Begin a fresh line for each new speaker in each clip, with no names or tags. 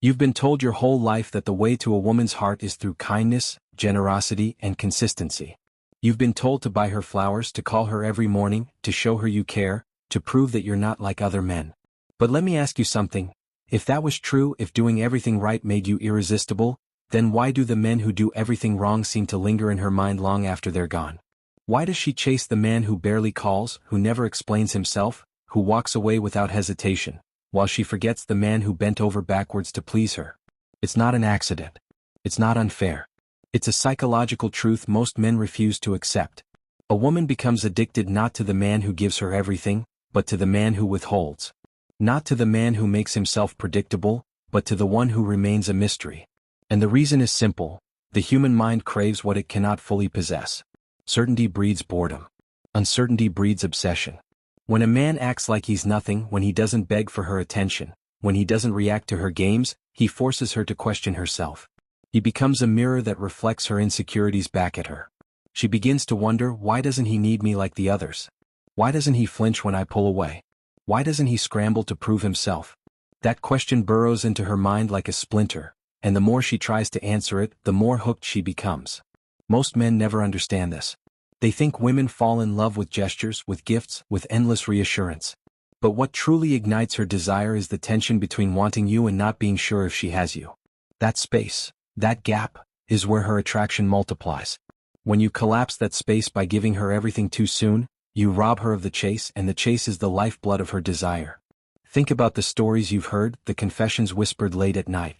You've been told your whole life that the way to a woman's heart is through kindness, generosity, and consistency. You've been told to buy her flowers, to call her every morning, to show her you care, to prove that you're not like other men. But let me ask you something. If that was true, if doing everything right made you irresistible, then why do the men who do everything wrong seem to linger in her mind long after they're gone? Why does she chase the man who barely calls, who never explains himself, who walks away without hesitation, while she forgets the man who bent over backwards to please her? It's not an accident. It's not unfair. It's a psychological truth most men refuse to accept. A woman becomes addicted not to the man who gives her everything, but to the man who withholds. Not to the man who makes himself predictable, but to the one who remains a mystery. And the reason is simple. The human mind craves what it cannot fully possess. Certainty breeds boredom. Uncertainty breeds obsession. When a man acts like he's nothing, when he doesn't beg for her attention, when he doesn't react to her games, he forces her to question herself. He becomes a mirror that reflects her insecurities back at her. She begins to wonder, why doesn't he need me like the others? Why doesn't he flinch when I pull away? Why doesn't he scramble to prove himself? That question burrows into her mind like a splinter, and the more she tries to answer it, the more hooked she becomes. Most men never understand this. They think women fall in love with gestures, with gifts, with endless reassurance. But what truly ignites her desire is the tension between wanting you and not being sure if she has you. That space, that gap, is where her attraction multiplies. When you collapse that space by giving her everything too soon, you rob her of the chase, and the chase is the lifeblood of her desire. Think about the stories you've heard, the confessions whispered late at night.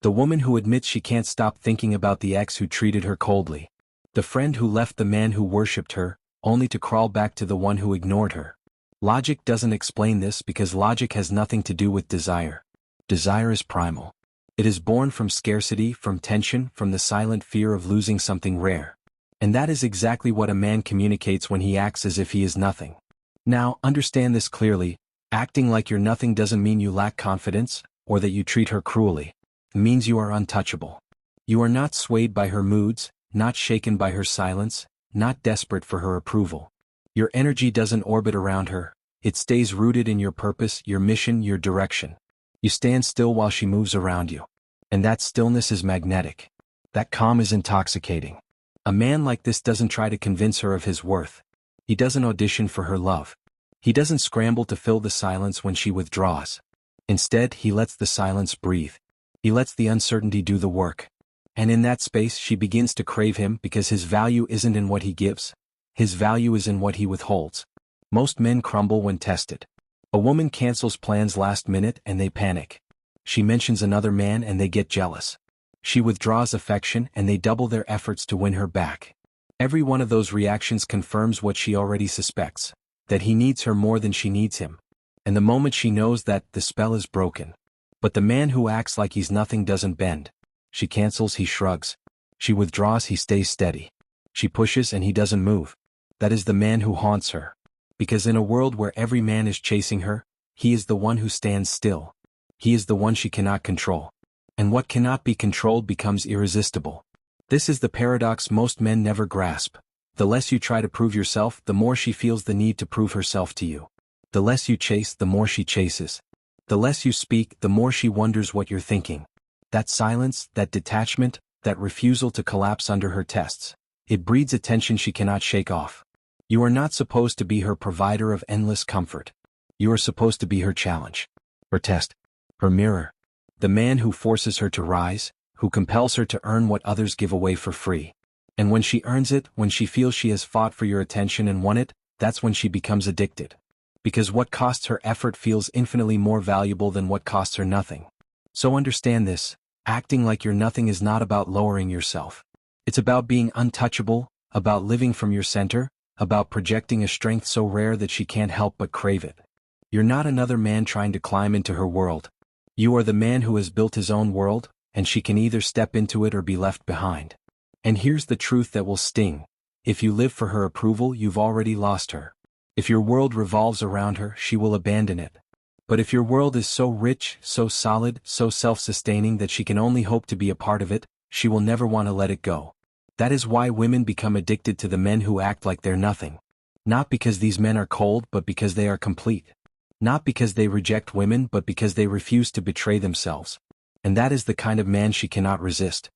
The woman who admits she can't stop thinking about the ex who treated her coldly. The friend who left the man who worshipped her, only to crawl back to the one who ignored her. Logic doesn't explain this because logic has nothing to do with desire. Desire is primal. It is born from scarcity, from tension, from the silent fear of losing something rare. And that is exactly what a man communicates when he acts as if he is nothing. Now, understand this clearly. Acting like you're nothing doesn't mean you lack confidence, or that you treat her cruelly. It means you are untouchable. You are not swayed by her moods, not shaken by her silence, not desperate for her approval. Your energy doesn't orbit around her. It stays rooted in your purpose, your mission, your direction. You stand still while she moves around you. And that stillness is magnetic. That calm is intoxicating. A man like this doesn't try to convince her of his worth. He doesn't audition for her love. He doesn't scramble to fill the silence when she withdraws. Instead, he lets the silence breathe. He lets the uncertainty do the work. And in that space she begins to crave him because his value isn't in what he gives. His value is in what he withholds. Most men crumble when tested. A woman cancels plans last minute and they panic. She mentions another man and they get jealous. She withdraws affection and they double their efforts to win her back. Every one of those reactions confirms what she already suspects, that he needs her more than she needs him. And the moment she knows that, the spell is broken. But the man who acts like he's nothing doesn't bend. She cancels, he shrugs. She withdraws, he stays steady. She pushes and he doesn't move. That is the man who haunts her. Because in a world where every man is chasing her, he is the one who stands still. He is the one she cannot control. And what cannot be controlled becomes irresistible. This is the paradox most men never grasp. The less you try to prove yourself, the more she feels the need to prove herself to you. The less you chase, the more she chases. The less you speak, the more she wonders what you're thinking. That silence, that detachment, that refusal to collapse under her tests. It breeds a tension she cannot shake off. You are not supposed to be her provider of endless comfort. You are supposed to be her challenge, her test, her mirror. The man who forces her to rise, who compels her to earn what others give away for free. And when she earns it, when she feels she has fought for your attention and won it, that's when she becomes addicted. Because what costs her effort feels infinitely more valuable than what costs her nothing. So understand this, acting like you're nothing is not about lowering yourself. It's about being untouchable, about living from your center, about projecting a strength so rare that she can't help but crave it. You're not another man trying to climb into her world. You are the man who has built his own world, and she can either step into it or be left behind. And here's the truth that will sting. If you live for her approval, you've already lost her. If your world revolves around her, she will abandon it. But if your world is so rich, so solid, so self-sustaining that she can only hope to be a part of it, she will never want to let it go. That is why women become addicted to the men who act like they're nothing. Not because these men are cold, but because they are complete. Not because they reject women, but because they refuse to betray themselves. And that is the kind of man she cannot resist.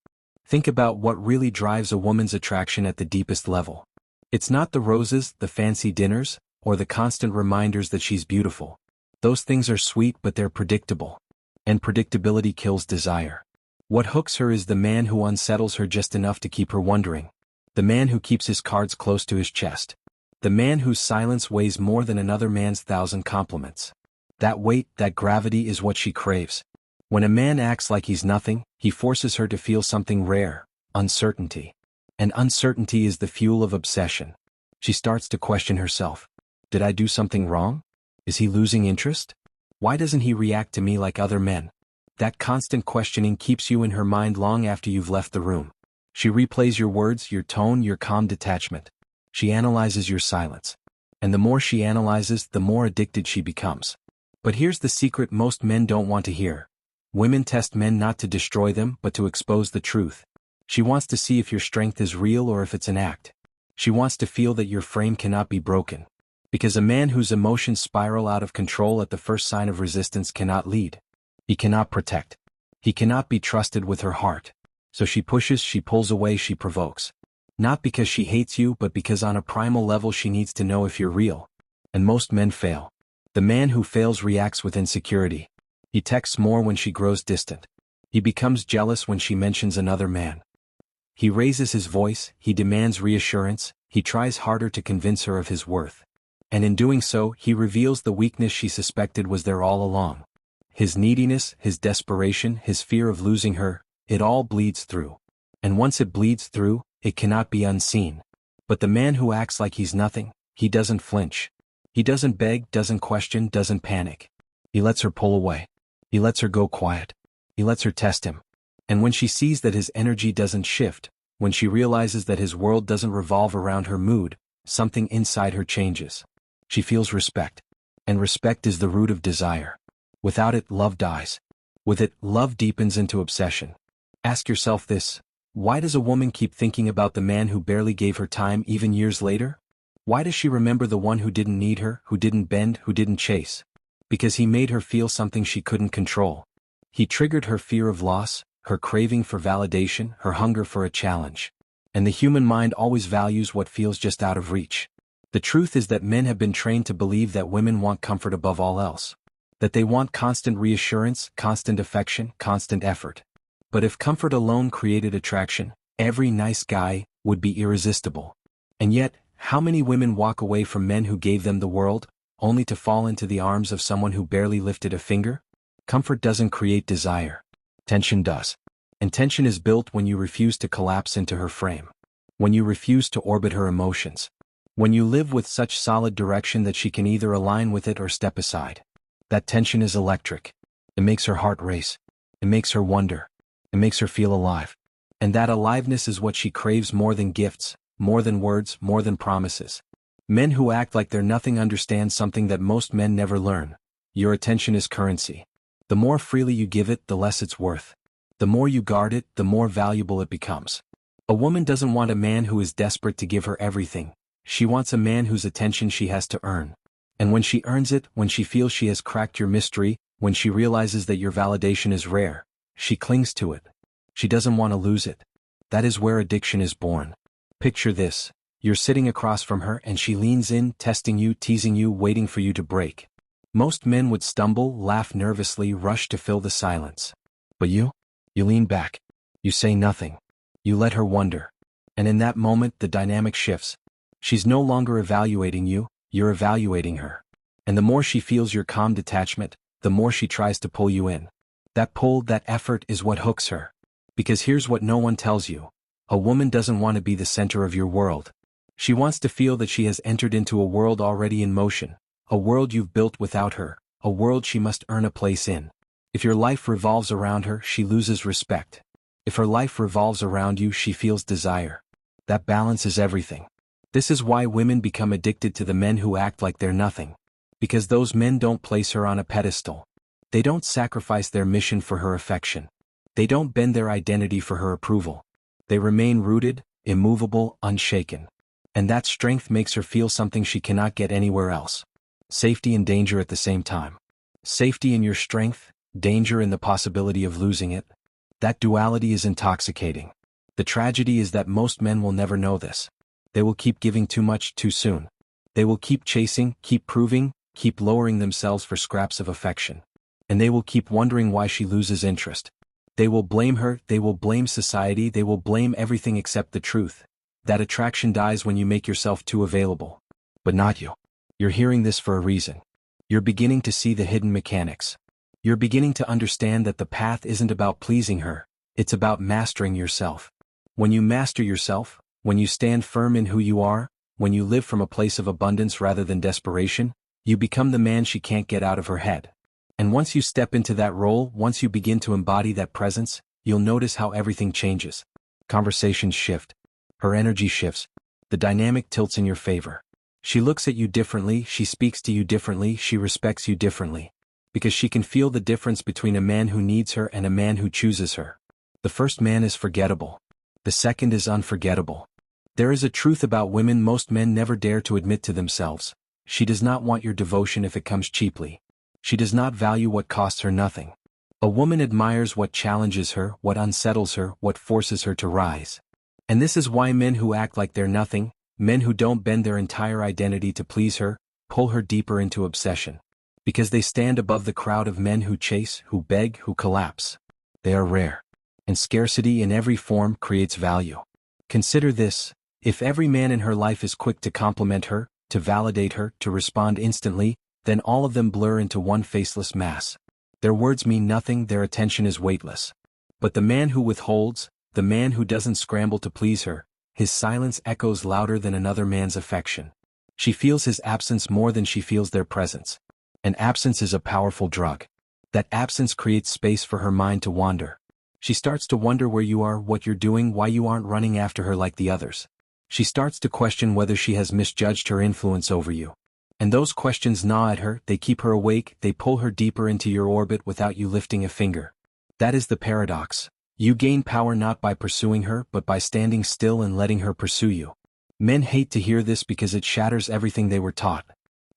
Think about what really drives a woman's attraction at the deepest level. It's not the roses, the fancy dinners, or the constant reminders that she's beautiful. Those things are sweet, but they're predictable. And predictability kills desire. What hooks her is the man who unsettles her just enough to keep her wondering. The man who keeps his cards close to his chest. The man whose silence weighs more than another man's 1,000 compliments. That weight, that gravity is what she craves. When a man acts like he's nothing, he forces her to feel something rare, uncertainty. And uncertainty is the fuel of obsession. She starts to question herself. Did I do something wrong? Is he losing interest? Why doesn't he react to me like other men? That constant questioning keeps you in her mind long after you've left the room. She replays your words, your tone, your calm detachment. She analyzes your silence. And the more she analyzes, the more addicted she becomes. But here's the secret most men don't want to hear. Women test men not to destroy them, but to expose the truth. She wants to see if your strength is real or if it's an act. She wants to feel that your frame cannot be broken. Because a man whose emotions spiral out of control at the first sign of resistance cannot lead. He cannot protect. He cannot be trusted with her heart. So she pushes, she pulls away, she provokes. Not because she hates you, but because on a primal level she needs to know if you're real. And most men fail. The man who fails reacts with insecurity. He texts more when she grows distant. He becomes jealous when she mentions another man. He raises his voice, he demands reassurance, he tries harder to convince her of his worth. And in doing so, he reveals the weakness she suspected was there all along. His neediness, his desperation, his fear of losing her, it all bleeds through. And once it bleeds through, it cannot be unseen. But the man who acts like he's nothing, he doesn't flinch. He doesn't beg, doesn't question, doesn't panic. He lets her pull away. He lets her go quiet. He lets her test him. And when she sees that his energy doesn't shift, when she realizes that his world doesn't revolve around her mood, something inside her changes. She feels respect. And respect is the root of desire. Without it, love dies. With it, love deepens into obsession. Ask yourself this: why does a woman keep thinking about the man who barely gave her time even years later? Why does she remember the one who didn't need her, who didn't bend, who didn't chase? Because he made her feel something she couldn't control. He triggered her fear of loss, her craving for validation, her hunger for a challenge. And the human mind always values what feels just out of reach. The truth is that men have been trained to believe that women want comfort above all else. That they want constant reassurance, constant affection, constant effort. But if comfort alone created attraction, every nice guy would be irresistible. And yet, how many women walk away from men who gave them the world, only to fall into the arms of someone who barely lifted a finger? Comfort doesn't create desire. Tension does. And tension is built when you refuse to collapse into her frame. When you refuse to orbit her emotions. When you live with such solid direction that she can either align with it or step aside. That tension is electric. It makes her heart race. It makes her wonder. It makes her feel alive. And that aliveness is what she craves more than gifts, more than words, more than promises. Men who act like they're nothing understand something that most men never learn. Your attention is currency. The more freely you give it, the less it's worth. The more you guard it, the more valuable it becomes. A woman doesn't want a man who is desperate to give her everything. She wants a man whose attention she has to earn. And when she earns it, when she feels she has cracked your mystery, when she realizes that your validation is rare, she clings to it. She doesn't want to lose it. That is where addiction is born. Picture this: you're sitting across from her and she leans in, testing you, teasing you, waiting for you to break. Most men would stumble, laugh nervously, rush to fill the silence. But you lean back. You say nothing. You let her wonder. And in that moment, the dynamic shifts. She's no longer evaluating you, you're evaluating her. And the more she feels your calm detachment, the more she tries to pull you in. That pull, that effort is what hooks her. Because here's what no one tells you. A woman doesn't want to be the center of your world. She wants to feel that she has entered into a world already in motion, a world you've built without her, a world she must earn a place in. If your life revolves around her, she loses respect. If her life revolves around you, she feels desire. That balance is everything. This is why women become addicted to the men who act like they're nothing. Because those men don't place her on a pedestal. They don't sacrifice their mission for her affection. They don't bend their identity for her approval. They remain rooted, immovable, unshaken. And that strength makes her feel something she cannot get anywhere else. Safety and danger at the same time. Safety in your strength, danger and the possibility of losing it. That duality is intoxicating. The tragedy is that most men will never know this. They will keep giving too much too soon. They will keep chasing, keep proving, keep lowering themselves for scraps of affection. And they will keep wondering why she loses interest. They will blame her, they will blame society, they will blame everything except the truth. That attraction dies when you make yourself too available. But not you. You're hearing this for a reason. You're beginning to see the hidden mechanics. You're beginning to understand that the path isn't about pleasing her, it's about mastering yourself. When you master yourself, when you stand firm in who you are, when you live from a place of abundance rather than desperation, you become the man she can't get out of her head. And once you step into that role, once you begin to embody that presence, you'll notice how everything changes. Conversations shift. Her energy shifts. The dynamic tilts in your favor. She looks at you differently, she speaks to you differently, she respects you differently. Because she can feel the difference between a man who needs her and a man who chooses her. The first man is forgettable. The second is unforgettable. There is a truth about women most men never dare to admit to themselves. She does not want your devotion if it comes cheaply. She does not value what costs her nothing. A woman admires what challenges her, what unsettles her, what forces her to rise. And this is why men who act like they're nothing, men who don't bend their entire identity to please her, pull her deeper into obsession. Because they stand above the crowd of men who chase, who beg, who collapse. They are rare. And scarcity in every form creates value. Consider this, if every man in her life is quick to compliment her, to validate her, to respond instantly, then all of them blur into one faceless mass. Their words mean nothing, their attention is weightless. But the man who withholds, the man who doesn't scramble to please her, his silence echoes louder than another man's affection. She feels his absence more than she feels their presence. And absence is a powerful drug. That absence creates space for her mind to wander. She starts to wonder where you are, what you're doing, why you aren't running after her like the others. She starts to question whether she has misjudged her influence over you. And those questions gnaw at her, they keep her awake, they pull her deeper into your orbit without you lifting a finger. That is the paradox. You gain power not by pursuing her, but by standing still and letting her pursue you. Men hate to hear this because it shatters everything they were taught.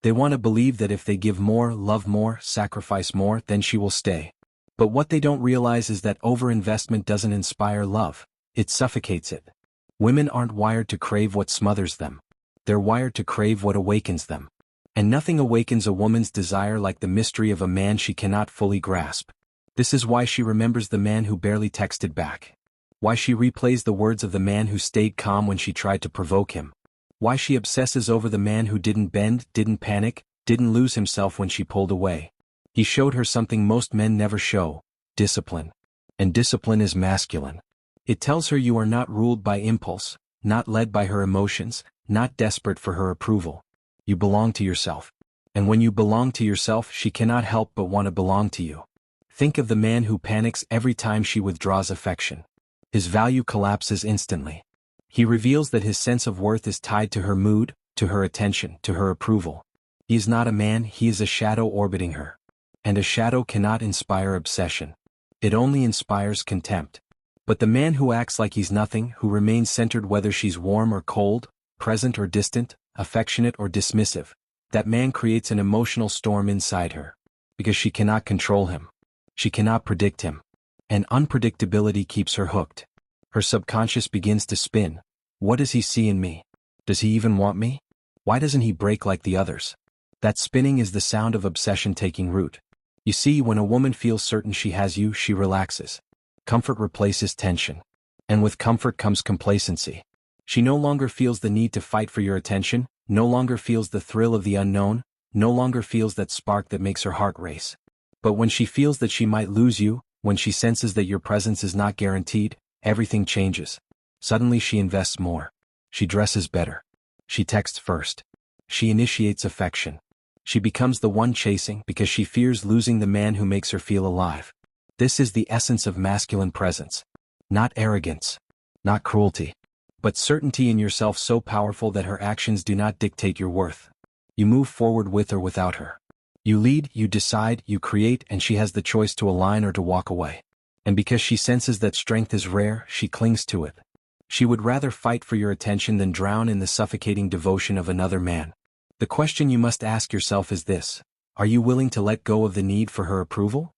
They want to believe that if they give more, love more, sacrifice more, then she will stay. But what they don't realize is that overinvestment doesn't inspire love, it suffocates it. Women aren't wired to crave what smothers them. They're wired to crave what awakens them. And nothing awakens a woman's desire like the mystery of a man she cannot fully grasp. This is why she remembers the man who barely texted back. Why she replays the words of the man who stayed calm when she tried to provoke him. Why she obsesses over the man who didn't bend, didn't panic, didn't lose himself when she pulled away. He showed her something most men never show: discipline. And discipline is masculine. It tells her you are not ruled by impulse, not led by her emotions, not desperate for her approval. You belong to yourself. And when you belong to yourself, she cannot help but want to belong to you. Think of the man who panics every time she withdraws affection. His value collapses instantly. He reveals that his sense of worth is tied to her mood, to her attention, to her approval. He is not a man, he is a shadow orbiting her. And a shadow cannot inspire obsession. It only inspires contempt. But the man who acts like he's nothing, who remains centered whether she's warm or cold, present or distant, affectionate or dismissive, that man creates an emotional storm inside her. Because she cannot control him. She cannot predict him. And unpredictability keeps her hooked. Her subconscious begins to spin. What does he see in me? Does he even want me? Why doesn't he break like the others? That spinning is the sound of obsession taking root. You see, when a woman feels certain she has you, she relaxes. Comfort replaces tension. And with comfort comes complacency. She no longer feels the need to fight for your attention, no longer feels the thrill of the unknown, no longer feels that spark that makes her heart race. But when she feels that she might lose you, when she senses that your presence is not guaranteed, everything changes. Suddenly she invests more. She dresses better. She texts first. She initiates affection. She becomes the one chasing because she fears losing the man who makes her feel alive. This is the essence of masculine presence. Not arrogance. Not cruelty. But certainty in yourself so powerful that her actions do not dictate your worth. You move forward with or without her. You lead, you decide, you create, and she has the choice to align or to walk away. And because she senses that strength is rare, she clings to it. She would rather fight for your attention than drown in the suffocating devotion of another man. The question you must ask yourself is this: are you willing to let go of the need for her approval?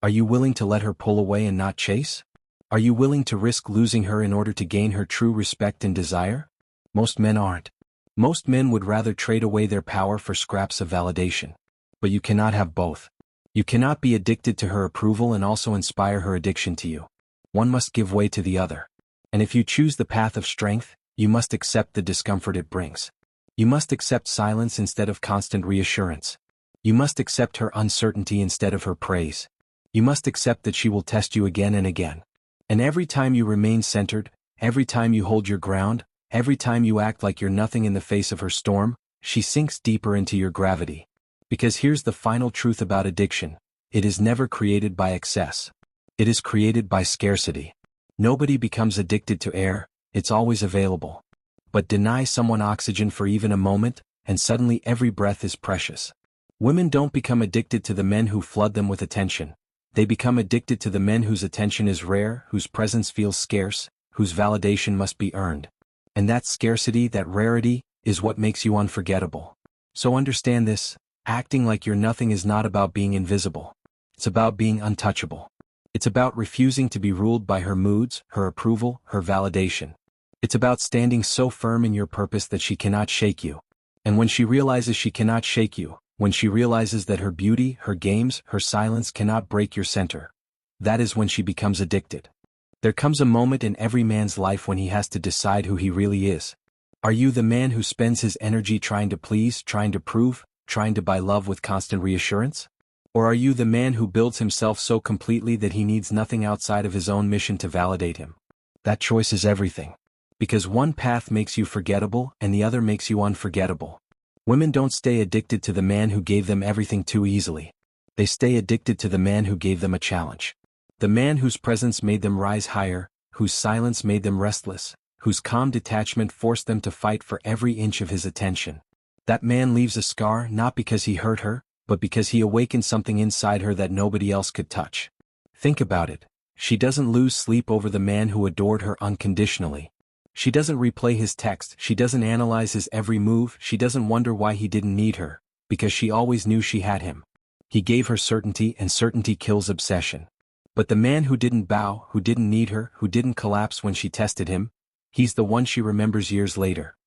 Are you willing to let her pull away and not chase? Are you willing to risk losing her in order to gain her true respect and desire? Most men aren't. Most men would rather trade away their power for scraps of validation. But you cannot have both. You cannot be addicted to her approval and also inspire her addiction to you. One must give way to the other. And if you choose the path of strength, you must accept the discomfort it brings. You must accept silence instead of constant reassurance. You must accept her uncertainty instead of her praise. You must accept that she will test you again and again. And every time you remain centered, every time you hold your ground, every time you act like you're nothing in the face of her storm, she sinks deeper into your gravity. Because here's the final truth about addiction: it is never created by excess. It is created by scarcity. Nobody becomes addicted to air, it's always available. But deny someone oxygen for even a moment, and suddenly every breath is precious. Women don't become addicted to the men who flood them with attention. They become addicted to the men whose attention is rare, whose presence feels scarce, whose validation must be earned. And that scarcity, that rarity, is what makes you unforgettable. So understand this: acting like you're nothing is not about being invisible. It's about being untouchable. It's about refusing to be ruled by her moods, her approval, her validation. It's about standing so firm in your purpose that she cannot shake you. And when she realizes she cannot shake you, when she realizes that her beauty, her games, her silence cannot break your center, that is when she becomes addicted. There comes a moment in every man's life when he has to decide who he really is. Are you the man who spends his energy trying to please, trying to prove, trying to buy love with constant reassurance? Or are you the man who builds himself so completely that he needs nothing outside of his own mission to validate him? That choice is everything. Because one path makes you forgettable and the other makes you unforgettable. Women don't stay addicted to the man who gave them everything too easily. They stay addicted to the man who gave them a challenge. The man whose presence made them rise higher, whose silence made them restless, whose calm detachment forced them to fight for every inch of his attention. That man leaves a scar not because he hurt her, but because he awakened something inside her that nobody else could touch. Think about it. She doesn't lose sleep over the man who adored her unconditionally. She doesn't replay his text, she doesn't analyze his every move, she doesn't wonder why he didn't need her, because she always knew she had him. He gave her certainty, and certainty kills obsession. But the man who didn't bow, who didn't need her, who didn't collapse when she tested him, he's the one she remembers years later.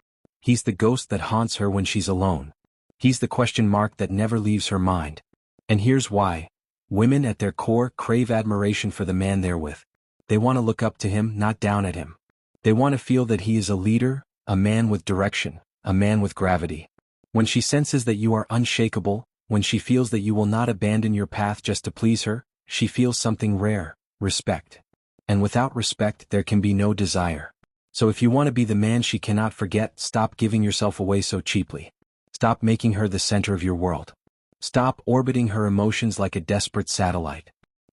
He's the ghost that haunts her when she's alone. He's the question mark that never leaves her mind. And here's why. Women at their core crave admiration for the man they're with. They want to look up to him, not down at him. They want to feel that he is a leader, a man with direction, a man with gravity. When she senses that you are unshakable, when she feels that you will not abandon your path just to please her, she feels something rare: respect. And without respect there can be no desire. So if you want to be the man she cannot forget, stop giving yourself away so cheaply. Stop making her the center of your world. Stop orbiting her emotions like a desperate satellite.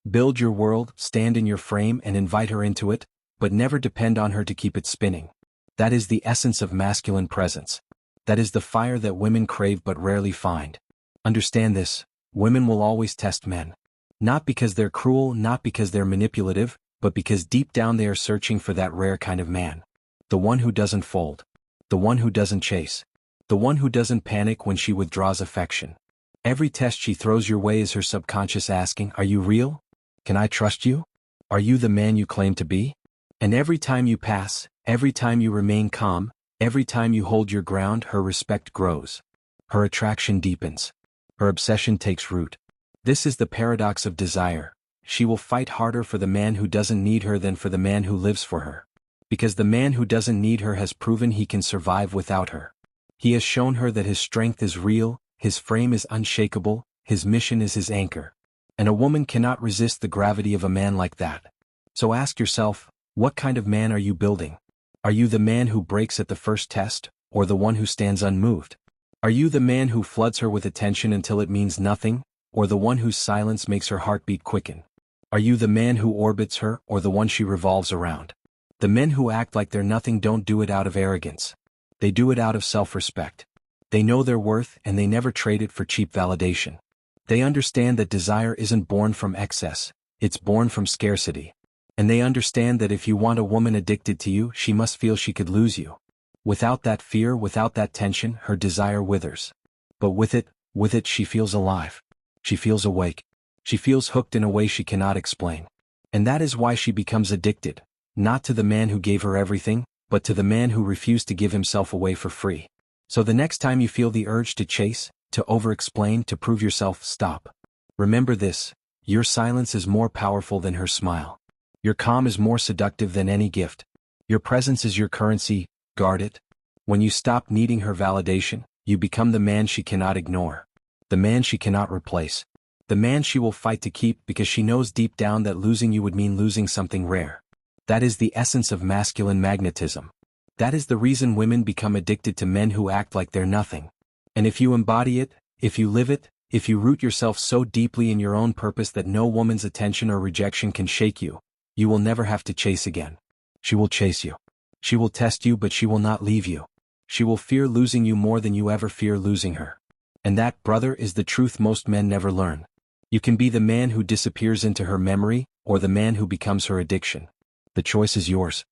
Build your world, stand in your frame and invite her into it, but never depend on her to keep it spinning. That is the essence of masculine presence. That is the fire that women crave but rarely find. Understand this: women will always test men. Not because they're cruel, not because they're manipulative, but because deep down they are searching for that rare kind of man. The one who doesn't fold. The one who doesn't chase. The one who doesn't panic when she withdraws affection. Every test she throws your way is her subconscious asking, are you real? Can I trust you? Are you the man you claim to be? And every time you pass, every time you remain calm, every time you hold your ground, her respect grows. Her attraction deepens. Her obsession takes root. This is the paradox of desire. She will fight harder for the man who doesn't need her than for the man who lives for her. Because the man who doesn't need her has proven he can survive without her. He has shown her that his strength is real, his frame is unshakable, his mission is his anchor. And a woman cannot resist the gravity of a man like that. So ask yourself, what kind of man are you building? Are you the man who breaks at the first test, or the one who stands unmoved? Are you the man who floods her with attention until it means nothing, or the one whose silence makes her heartbeat quicken? Are you the man who orbits her, or the one she revolves around? The men who act like they're nothing don't do it out of arrogance. They do it out of self-respect. They know their worth and they never trade it for cheap validation. They understand that desire isn't born from excess, it's born from scarcity. And they understand that if you want a woman addicted to you, she must feel she could lose you. Without that fear, without that tension, her desire withers. But with it, she feels alive. She feels awake. She feels hooked in a way she cannot explain. And that is why she becomes addicted, not to the man who gave her everything, but to the man who refused to give himself away for free. So the next time you feel the urge to chase, to over-explain, to prove yourself, stop. Remember this: your silence is more powerful than her smile. Your calm is more seductive than any gift. Your presence is your currency, guard it. When you stop needing her validation, you become the man she cannot ignore. The man she cannot replace. The man she will fight to keep because she knows deep down that losing you would mean losing something rare. That is the essence of masculine magnetism. That is the reason women become addicted to men who act like they're nothing. And if you embody it, if you live it, if you root yourself so deeply in your own purpose that no woman's attention or rejection can shake you, you will never have to chase again. She will chase you. She will test you, but she will not leave you. She will fear losing you more than you ever fear losing her. And that, brother, is the truth most men never learn. You can be the man who disappears into her memory, or the man who becomes her addiction. The choice is yours.